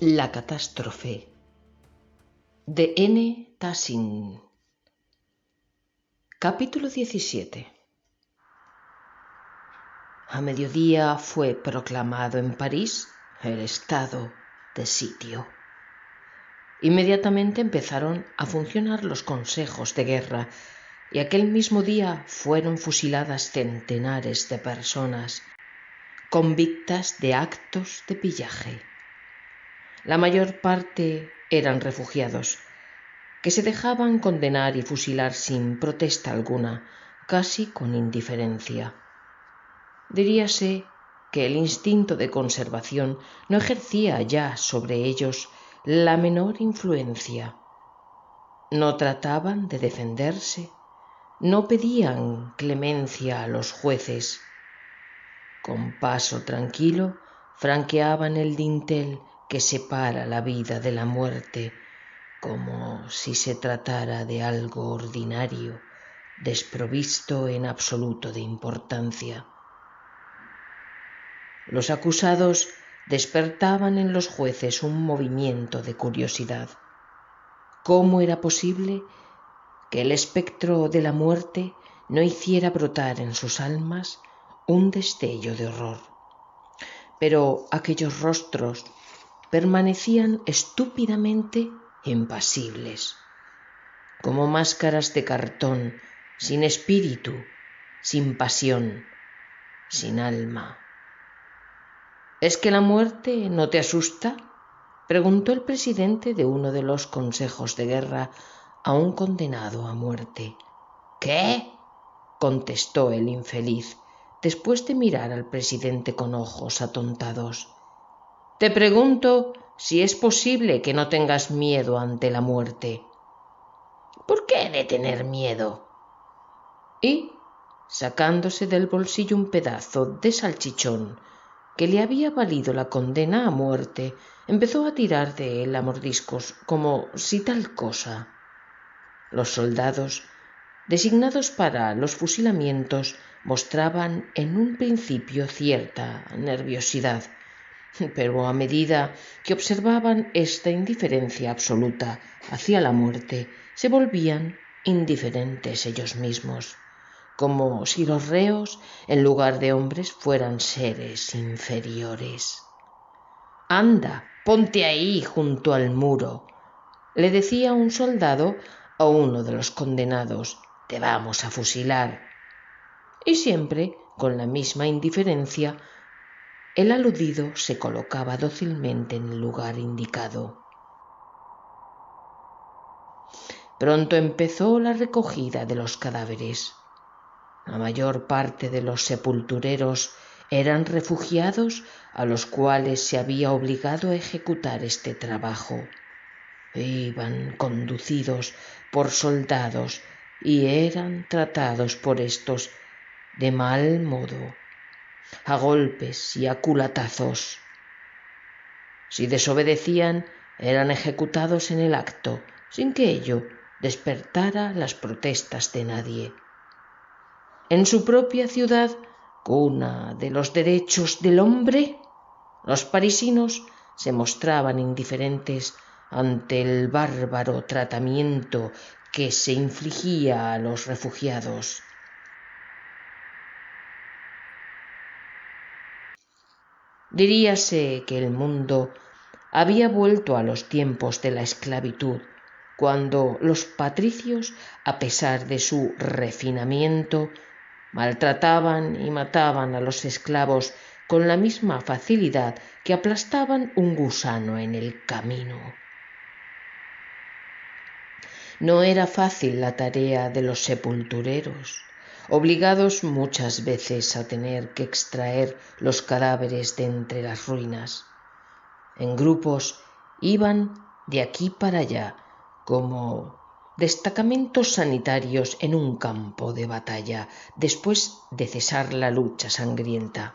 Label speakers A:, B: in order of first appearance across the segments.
A: La catástrofe de N. Tassin. Capítulo 17. A mediodía fue proclamado en París el estado de sitio. Inmediatamente empezaron a funcionar los consejos de guerra y aquel mismo día fueron fusiladas centenares de personas convictas de actos de pillaje. La mayor parte eran refugiados, que se dejaban condenar y fusilar sin protesta alguna, casi con indiferencia. Diríase que el instinto de conservación no ejercía ya sobre ellos la menor influencia. No trataban de defenderse, no pedían clemencia a los jueces. Con paso tranquilo franqueaban el dintel que separa la vida de la muerte, como si se tratara de algo ordinario, desprovisto en absoluto de importancia. Los acusados despertaban en los jueces un movimiento de curiosidad. ¿Cómo era posible que el espectro de la muerte no hiciera brotar en sus almas un destello de horror? Pero aquellos rostros permanecían estúpidamente impasibles, como máscaras de cartón, sin espíritu, sin pasión, sin alma. ¿Es que la muerte no te asusta?, preguntó el presidente de uno de los consejos de guerra a un condenado a muerte. ¿Qué?, contestó el infeliz, después de mirar al presidente con ojos atontados. Te pregunto si es posible que no tengas miedo ante la muerte. ¿Por qué he de tener miedo? Y, sacándose del bolsillo un pedazo de salchichón que le había valido la condena a muerte, empezó a tirar de él a mordiscos, como si tal cosa. Los soldados, designados para los fusilamientos, mostraban en un principio cierta nerviosidad, pero a medida que observaban esta indiferencia absoluta hacia la muerte, se volvían indiferentes ellos mismos, como si los reos, en lugar de hombres, fueran seres inferiores. «Anda, ponte ahí junto al muro», le decía un soldado a uno de los condenados, «te vamos a fusilar». Y siempre, con la misma indiferencia, el aludido se colocaba dócilmente en el lugar indicado. Pronto empezó la recogida de los cadáveres. La mayor parte de los sepultureros eran refugiados a los cuales se había obligado a ejecutar este trabajo. Iban conducidos por soldados y eran tratados por estos de mal modo, a golpes y a culatazos. Si desobedecían, eran ejecutados en el acto, sin que ello despertara las protestas de nadie. En su propia ciudad, cuna de los derechos del hombre, los parisinos se mostraban indiferentes ante el bárbaro tratamiento que se infligía a los refugiados. Diríase que el mundo había vuelto a los tiempos de la esclavitud, cuando los patricios, a pesar de su refinamiento, maltrataban y mataban a los esclavos con la misma facilidad que aplastaban un gusano en el camino. No era fácil la tarea de los sepultureros, obligados muchas veces a tener que extraer los cadáveres de entre las ruinas. En grupos iban de aquí para allá, como destacamentos sanitarios en un campo de batalla, después de cesar la lucha sangrienta.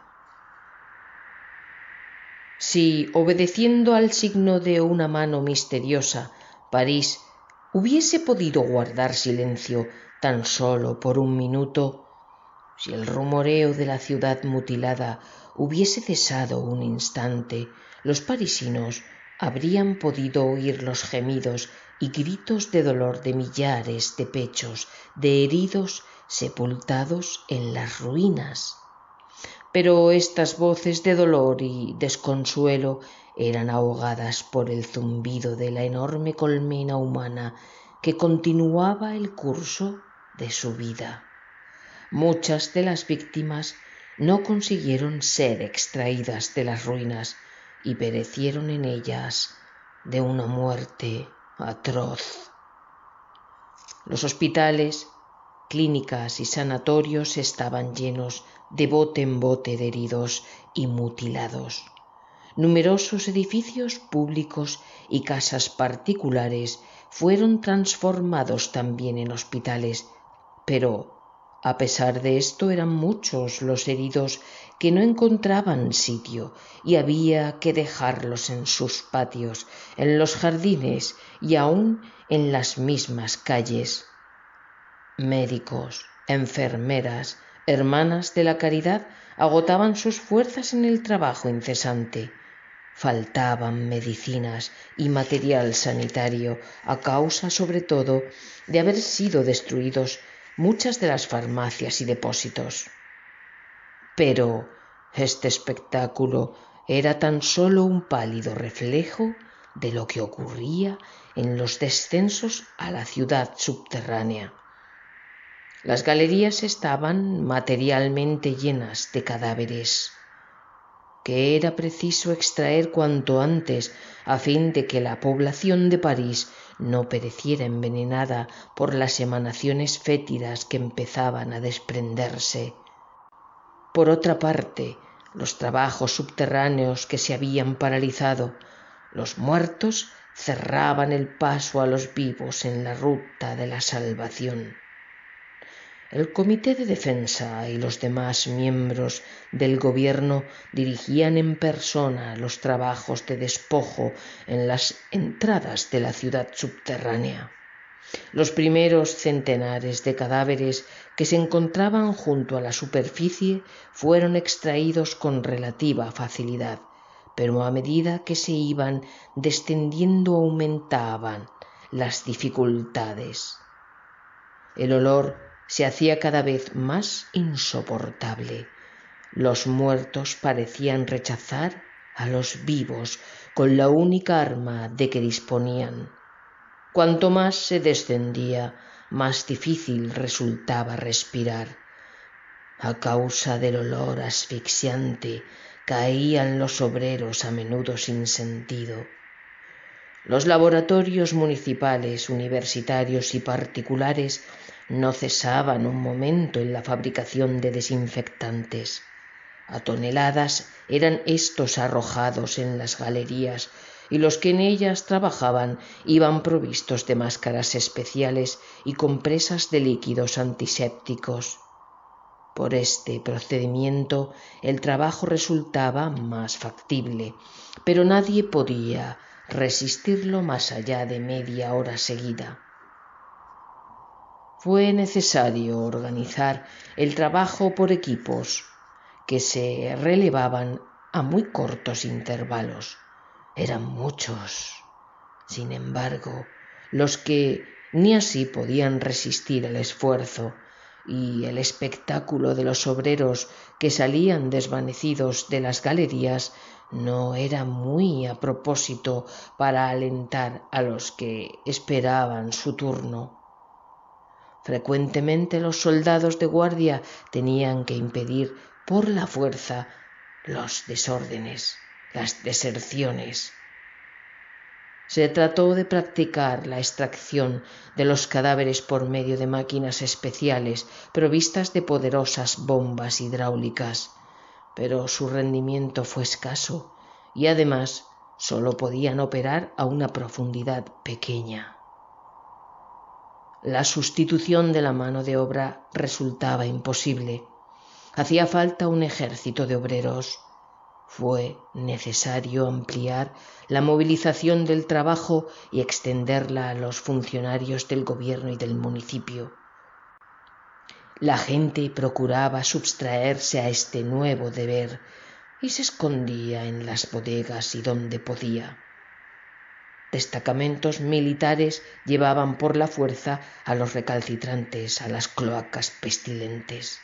A: Si, obedeciendo al signo de una mano misteriosa, París hubiese podido guardar silencio tan solo por un minuto, si el rumoreo de la ciudad mutilada hubiese cesado un instante, los parisinos habrían podido oír los gemidos y gritos de dolor de millares de pechos de heridos sepultados en las ruinas. Pero estas voces de dolor y desconsuelo eran ahogadas por el zumbido de la enorme colmena humana que continuaba el curso de su vida. Muchas de las víctimas no consiguieron ser extraídas de las ruinas y perecieron en ellas de una muerte atroz. Los hospitales, clínicas y sanatorios estaban llenos de bote en bote de heridos y mutilados. Numerosos edificios públicos y casas particulares fueron transformados también en hospitales, pero a pesar de esto eran muchos los heridos que no encontraban sitio y había que dejarlos en sus patios, en los jardines y aún en las mismas calles. Médicos, enfermeras, hermanas de la caridad agotaban sus fuerzas en el trabajo incesante. Faltaban medicinas y material sanitario a causa, sobre todo, de haber sido destruidos muchas de las farmacias y depósitos. Pero este espectáculo era tan solo un pálido reflejo de lo que ocurría en los descensos a la ciudad subterránea. Las galerías estaban materialmente llenas de cadáveres, que era preciso extraer cuanto antes a fin de que la población de París no pereciera envenenada por las emanaciones fétidas que empezaban a desprenderse. Por otra parte, los trabajos subterráneos que se habían paralizado, los muertos cerraban el paso a los vivos en la ruta de la salvación. El Comité de Defensa y los demás miembros del gobierno dirigían en persona los trabajos de despojo en las entradas de la ciudad subterránea. Los primeros centenares de cadáveres que se encontraban junto a la superficie fueron extraídos con relativa facilidad, pero a medida que se iban descendiendo aumentaban las dificultades. El olor se hacía cada vez más insoportable. Los muertos parecían rechazar a los vivos con la única arma de que disponían. Cuanto más se descendía, más difícil resultaba respirar. A causa del olor asfixiante, caían los obreros a menudo sin sentido. Los laboratorios municipales, universitarios y particulares no cesaban un momento en la fabricación de desinfectantes. A toneladas eran estos arrojados en las galerías y los que en ellas trabajaban iban provistos de máscaras especiales y compresas de líquidos antisépticos. Por este procedimiento el trabajo resultaba más factible, pero nadie podía resistirlo más allá de media hora seguida. Fue necesario organizar el trabajo por equipos que se relevaban a muy cortos intervalos. Eran muchos, sin embargo, los que ni así podían resistir el esfuerzo, y el espectáculo de los obreros que salían desvanecidos de las galerías no era muy a propósito para alentar a los que esperaban su turno. Frecuentemente los soldados de guardia tenían que impedir por la fuerza los desórdenes, las deserciones. Se trató de practicar la extracción de los cadáveres por medio de máquinas especiales provistas de poderosas bombas hidráulicas, pero su rendimiento fue escaso y además solo podían operar a una profundidad pequeña. La sustitución de la mano de obra resultaba imposible. Hacía falta un ejército de obreros. Fue necesario ampliar la movilización del trabajo y extenderla a los funcionarios del gobierno y del municipio. La gente procuraba subtraerse a este nuevo deber y se escondía en las bodegas y donde podía. Destacamentos militares llevaban por la fuerza a los recalcitrantes a las cloacas pestilentes.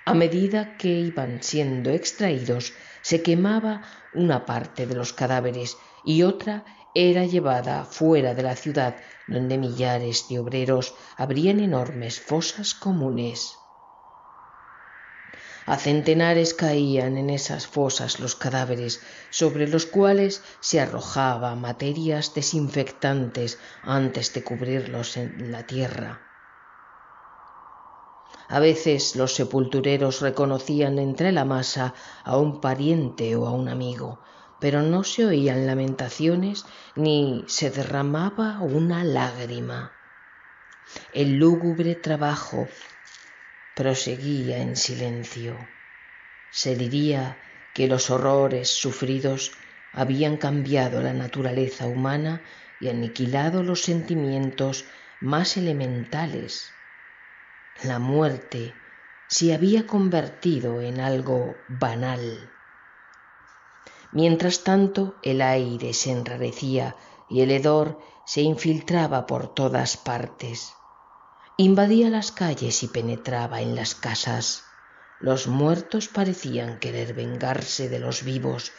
A: A medida que iban siendo extraídos, se quemaba una parte de los cadáveres y otra era llevada fuera de la ciudad, donde millares de obreros abrían enormes fosas comunes. A centenares caían en esas fosas los cadáveres, sobre los cuales se arrojaba materias desinfectantes antes de cubrirlos en la tierra. A veces los sepultureros reconocían entre la masa a un pariente o a un amigo, pero no se oían lamentaciones ni se derramaba una lágrima. El lúgubre trabajo proseguía en silencio. Se diría que los horrores sufridos habían cambiado la naturaleza humana y aniquilado los sentimientos más elementales. La muerte se había convertido en algo banal. Mientras tanto, el aire se enrarecía y el hedor se infiltraba por todas partes. Invadía las calles y penetraba en las casas. Los muertos parecían querer vengarse de los vivos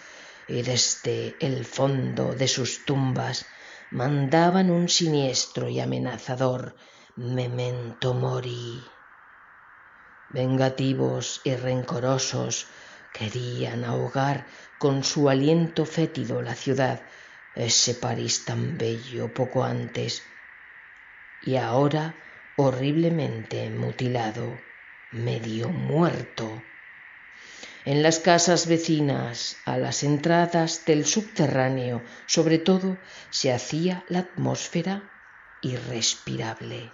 A: y desde el fondo de sus tumbas mandaban un siniestro y amenazador memento mori. Vengativos y rencorosos querían ahogar con su aliento fétido la ciudad, ese París tan bello poco antes y ahora horriblemente mutilado, medio muerto. En las casas vecinas, a las entradas del subterráneo, sobre todo, se hacía la atmósfera irrespirable.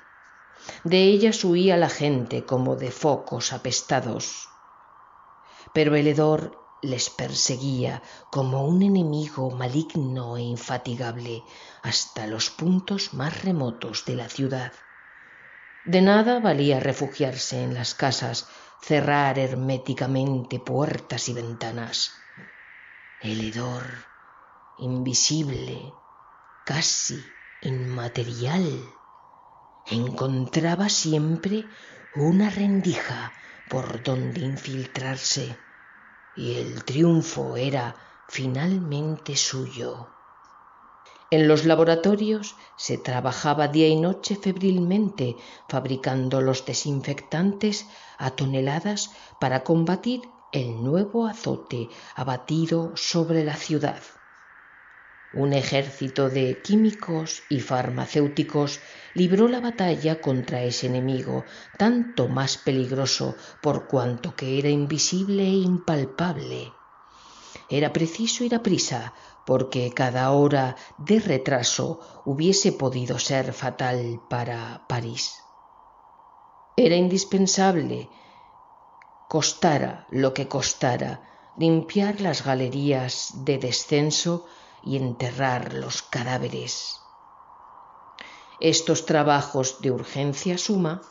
A: De ellas huía la gente como de focos apestados, pero el hedor les perseguía como un enemigo maligno e infatigable hasta los puntos más remotos de la ciudad. De nada valía refugiarse en las casas, cerrar herméticamente puertas y ventanas. El hedor, invisible, casi inmaterial, encontraba siempre una rendija por donde infiltrarse, y el triunfo era finalmente suyo. En los laboratorios se trabajaba día y noche febrilmente, fabricando los desinfectantes a toneladas para combatir el nuevo azote abatido sobre la ciudad. Un ejército de químicos y farmacéuticos libró la batalla contra ese enemigo, tanto más peligroso por cuanto que era invisible e impalpable. Era preciso ir a prisa, porque cada hora de retraso hubiese podido ser fatal para París. Era indispensable, costara lo que costara, limpiar las galerías de descenso y enterrar los cadáveres. Estos trabajos de urgencia suma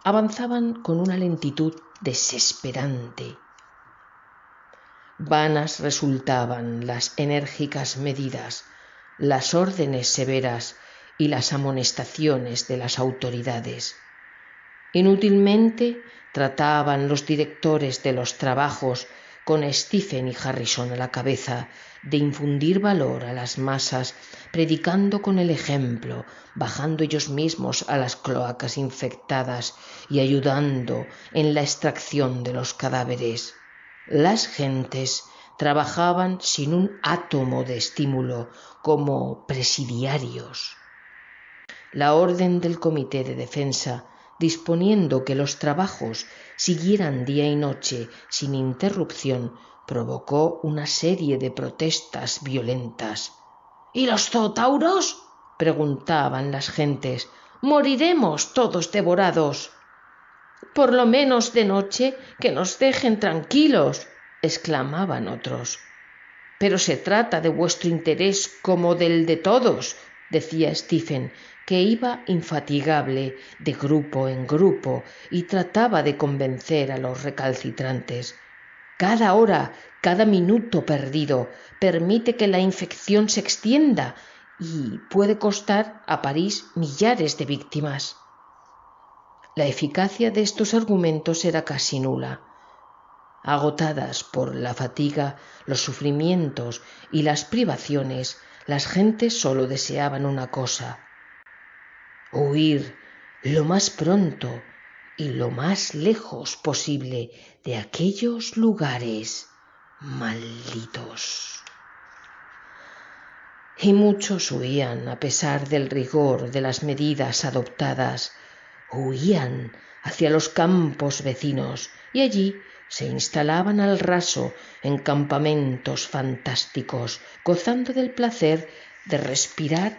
A: avanzaban con una lentitud desesperante. Vanas resultaban las enérgicas medidas, las órdenes severas y las amonestaciones de las autoridades. Inútilmente trataban los directores de los trabajos, con Stephen y Harrison a la cabeza, de infundir valor a las masas, predicando con el ejemplo, bajando ellos mismos a las cloacas infectadas y ayudando en la extracción de los cadáveres. Las gentes trabajaban sin un átomo de estímulo, como presidiarios. La orden del Comité de Defensa, disponiendo que los trabajos siguieran día y noche sin interrupción, provocó una serie de protestas violentas. ¿Y los zootauros?, preguntaban las gentes. «Moriremos todos devorados». «Por lo menos de noche que nos dejen tranquilos», exclamaban otros. «Pero se trata de vuestro interés como del de todos», decía Stephen, que iba infatigable de grupo en grupo y trataba de convencer a los recalcitrantes. «Cada hora, cada minuto perdido permite que la infección se extienda y puede costar a París millares de víctimas. La eficacia de estos argumentos era casi nula. Agotadas por la fatiga, los sufrimientos y las privaciones, las gentes solo deseaban una cosa: huir lo más pronto y lo más lejos posible de aquellos lugares malditos. Y muchos huían a pesar del rigor de las medidas adoptadas, huían hacia los campos vecinos y allí se instalaban al raso en campamentos fantásticos, gozando del placer de respirar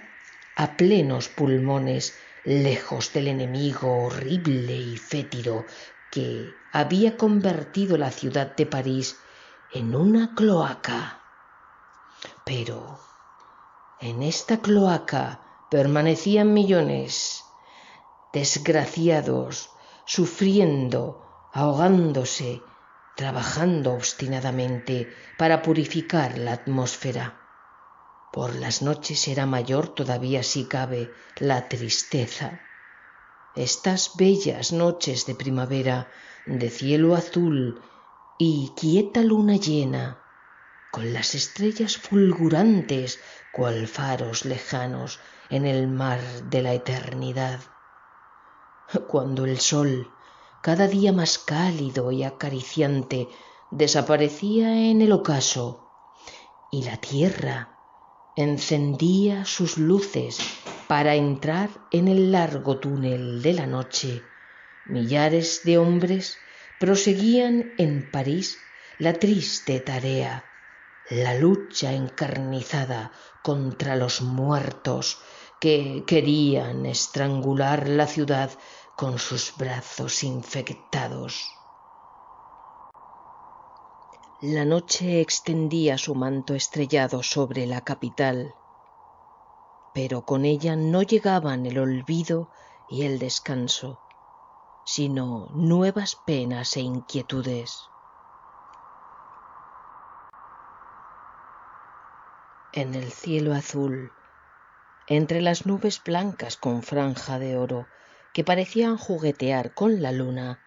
A: a plenos pulmones, lejos del enemigo horrible y fétido que había convertido la ciudad de París en una cloaca. Pero en esta cloaca permanecían millones, desgraciados, sufriendo, ahogándose, trabajando obstinadamente para purificar la atmósfera. Por las noches era mayor todavía, si cabe, la tristeza. Estas bellas noches de primavera, de cielo azul y quieta luna llena, con las estrellas fulgurantes cual faros lejanos en el mar de la eternidad. Cuando el sol, cada día más cálido y acariciante, desaparecía en el ocaso y la tierra encendía sus luces para entrar en el largo túnel de la noche, millares de hombres proseguían en París la triste tarea, la lucha encarnizada contra los muertos que querían estrangular la ciudad con sus brazos infectados. La noche extendía su manto estrellado sobre la capital, pero con ella no llegaban el olvido y el descanso, sino nuevas penas e inquietudes. En el cielo azul, entre las nubes blancas con franja de oro que parecían juguetear con la luna,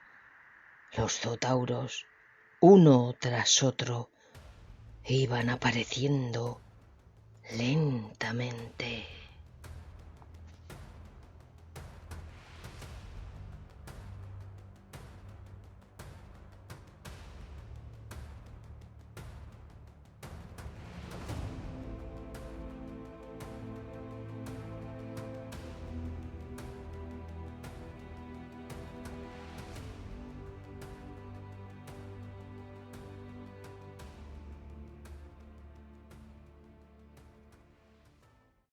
A: los centauros, uno tras otro, iban apareciendo lentamente.